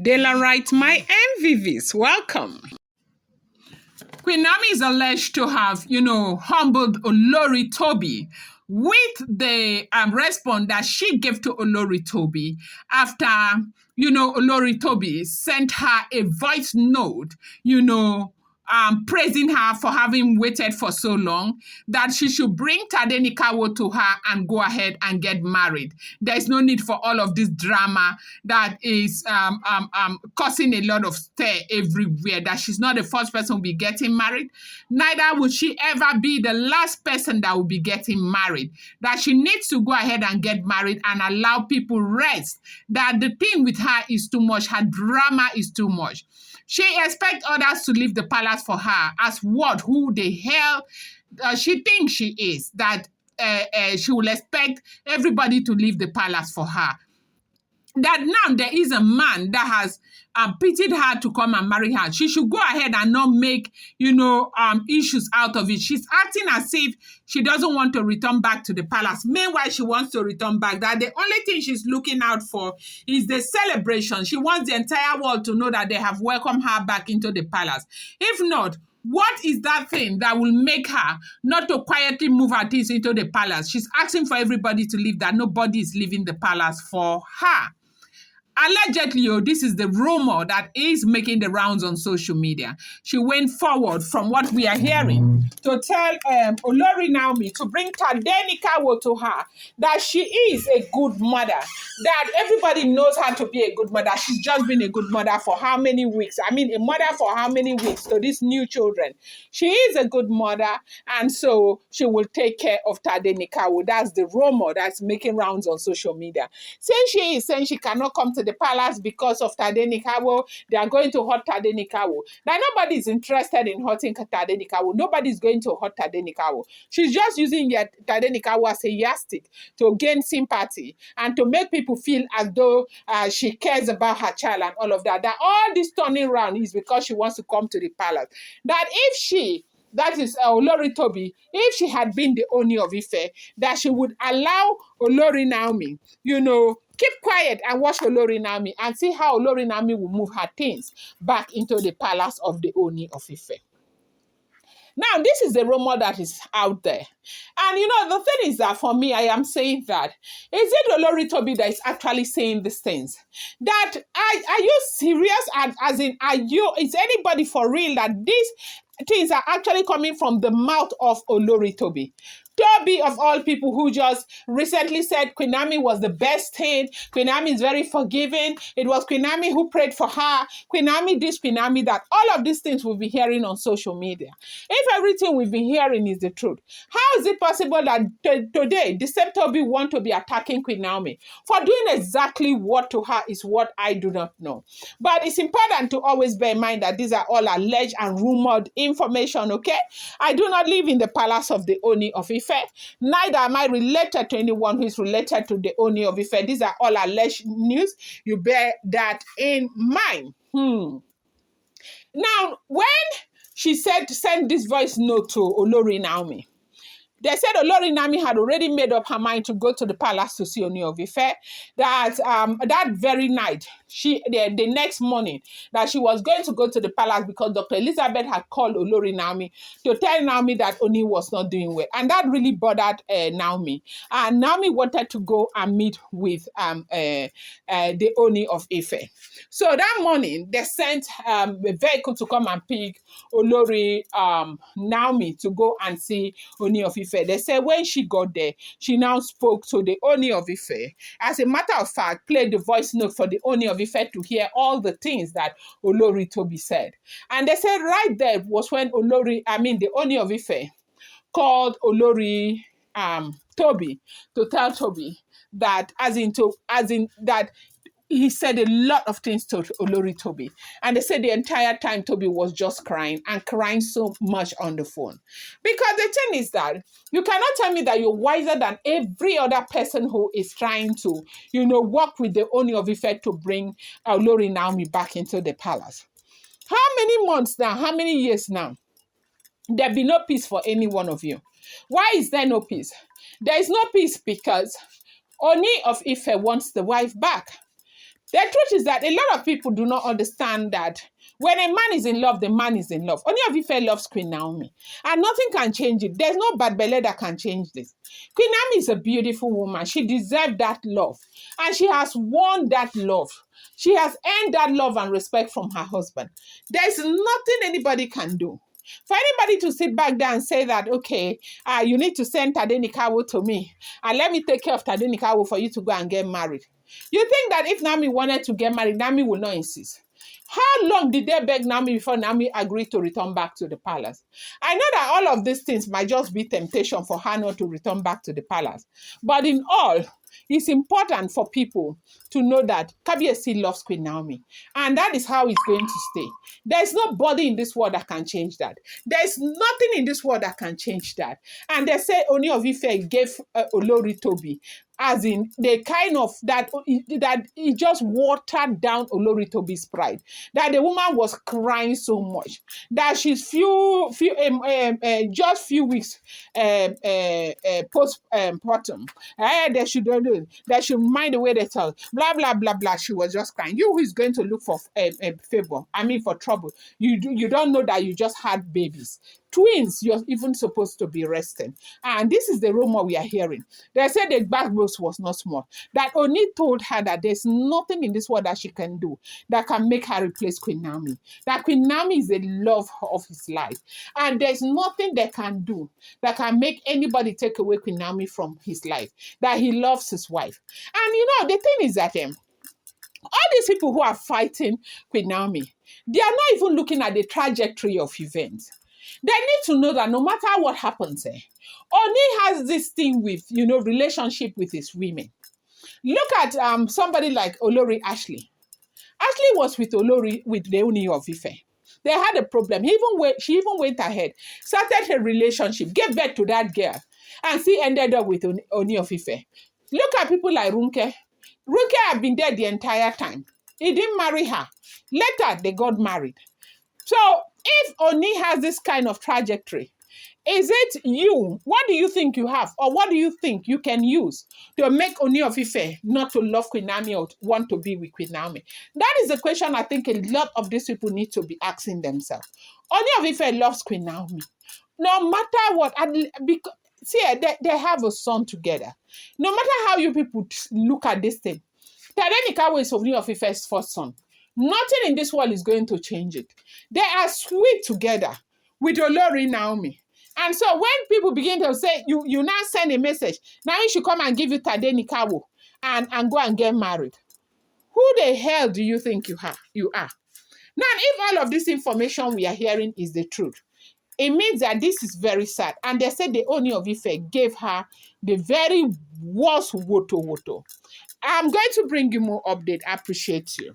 Daylight, my MVVs, welcome. Queen Naomi is alleged to have, humbled Olori Tobi with the response that she gave to Olori Tobi after, Olori Tobi sent her a voice note, praising her for having waited for so long, that she should bring Tadenikawo to her and go ahead and get married. There's no need for all of this drama that is causing a lot of stir everywhere, that she's not the first person who will be getting married. Neither will she ever be the last person that will be getting married. That she needs to go ahead and get married and allow people rest. That the thing with her is too much. Her drama is too much. She expects others to leave the palace for her as what? Who the hell she thinks she is. That she will expect everybody to leave the palace for her. That now there is a man that has pitied her to come and marry her. She should go ahead and not make, issues out of it. She's acting as if she doesn't want to return back to the palace. Meanwhile, she wants to return back. That the only thing she's looking out for is the celebration. She wants the entire world to know that they have welcomed her back into the palace. If not, what is that thing that will make her not to quietly move her things into the palace? She's asking for everybody to leave, that nobody is leaving the palace for her. Allegedly, this is the rumor that is making the rounds on social media. She went forward from what we are hearing to tell Olori Naomi to bring Tadenikawo to her, that she is a good mother, that everybody knows her to be a good mother. She's just been a good mother for how many weeks? I mean, a mother for how many weeks to these new children? She is a good mother, and so she will take care of Tadenikawo. That's the rumor that's making rounds on social media. Since she is saying she cannot come to the palace because of Tadenikawo, they are going to hurt Tadenikawo. Now, nobody is interested in hurting Tadenikawo. Nobody is going to hurt Tadenikawo. She's just using Tadenikawo as a yardstick to gain sympathy and to make people feel as though she cares about her child and all of that. That all this turning around is because she wants to come to the palace. That that is Olori Tobi, if she had been the Ooni of Ife, that she would allow Olori Naomi, keep quiet and watch Olori Naomi and see how Olori Naomi will move her things back into the palace of the Ooni of Ife. Now, this is the rumor that is out there. And, the thing is that for me, I am saying that, is it Olori Tobi that is actually saying these things? That, are you serious? As in, is anybody for real that these things are actually coming from the mouth of Olori Tobi? Tobi, of all people, who just recently said Queen Naomi was the best thing. Queen Naomi is very forgiving. It was Queen Naomi who prayed for her. Queen Naomi this, Queen Naomi that. All of these things we'll be hearing on social media. If everything we've been hearing is the truth, how is it possible that today the same Tobi want to be attacking Queen Naomi for doing exactly what to her is what I do not know. But it's important to always bear in mind that these are all alleged and rumored information, okay? I do not live in the palace of the Ooni of Ife. Neither am I related to anyone who is related to the Ooni of Ife. These are all alleged news. You bear that in mind. Now, when she said to send this voice note to Olori Naomi, they said Olori Naomi had already made up her mind to go to the palace to see Ooni of Ife. That very night, the next morning, that she was going to go to the palace because Dr. Elizabeth had called Olori Naomi to tell Naomi that Ooni was not doing well. And that really bothered Naomi. And Naomi wanted to go and meet with the Ooni of Ife. So that morning, they sent a vehicle to come and pick Olori Naomi to go and see Ooni of Ife. They said when she got there, she now spoke to the Ooni of Ife. As a matter of fact, played the voice note for the Ooni of Ife to hear all the things that Olori Tobi said. And they said right there was when the Ooni of Ife called Olori Tobi to tell Tobi that that he said a lot of things to Olori Tobi. And they said the entire time Tobi was just crying and crying so much on the phone. Because the thing is that you cannot tell me that you're wiser than every other person who is trying to, work with the Ooni of Ife to bring Olori Naomi back into the palace. How many months now? How many years now? There'll be no peace for any one of you. Why is there no peace? There is no peace because Ooni of Ife wants the wife back. The truth is that a lot of people do not understand that when a man is in love, the man is in love. Ooni of Ife loves Queen Naomi, and nothing can change it. There's no bad belly that can change this. Queen Naomi is a beautiful woman. She deserves that love, and she has won that love. She has earned that love and respect from her husband. There's nothing anybody can do. For anybody to sit back there and say that, okay, you need to send Tadenikawo to me, and let me take care of Tadenikawo for you to go and get married. You think that if Naomi wanted to get married, Naomi will not insist? How long did they beg Naomi before Naomi agreed to return back to the palace? I know that all of these things might just be temptation for her not to return back to the palace. But in all, it's important for people to know that Kabiyesi loves Queen Naomi. And that is how it's going to stay. There's nobody in this world that can change that. There's nothing in this world that can change that. And they say Ooni of Ife gave Olori Tobi, as in the kind of that it just watered down Olori Tobi's pride. That the woman was crying so much that she's just few weeks postpartum. They should mind the way they talk. Blah blah blah blah. She was just crying. You who is going to look for favor? I mean for trouble. You don't know that you just had babies. Twins, you're even supposed to be resting. And this is the rumor we are hearing. They said the backbone was not small. That Oni told her that there's nothing in this world that she can do that can make her replace Queen Naomi. That Queen Naomi is the love of his life. And there's nothing they can do that can make anybody take away Queen Naomi from his life. That he loves his wife. And the thing is that all these people who are fighting Queen Naomi, they are not even looking at the trajectory of events. They need to know that no matter what happens, Oni has this thing with, relationship with his women. Look at somebody like Olori Ashley. Ashley was with Olori, with the Ooni of Ife. They had a problem. She even went ahead, started a relationship, gave birth to that girl, and she ended up with Ooni of Ife. Look at people like Runke. Runke had been there the entire time. He didn't marry her. Later, they got married. So, if Oni has this kind of trajectory, is it you? What do you think you have? Or what do you think you can use to make Ooni of Ife not to love Queen Naomi or want to be with Queen Naomi? That is the question I think a lot of these people need to be asking themselves. Ooni of Ife loves Queen Naomi. No matter what, see, they have a son together. No matter how you people look at this thing, Tadenikawo is Ooni of Ife's first son. Nothing in this world is going to change it. They are sweet together with Olori Naomi. And so when people begin to say, you now send a message, now you should come and give you Tadenikawo and go and get married. Who the hell do you think you are? Now, if all of this information we are hearing is the truth, it means that this is very sad. And they said the Ooni of Ife gave her the very worst woto. I'm going to bring you more update. I appreciate you.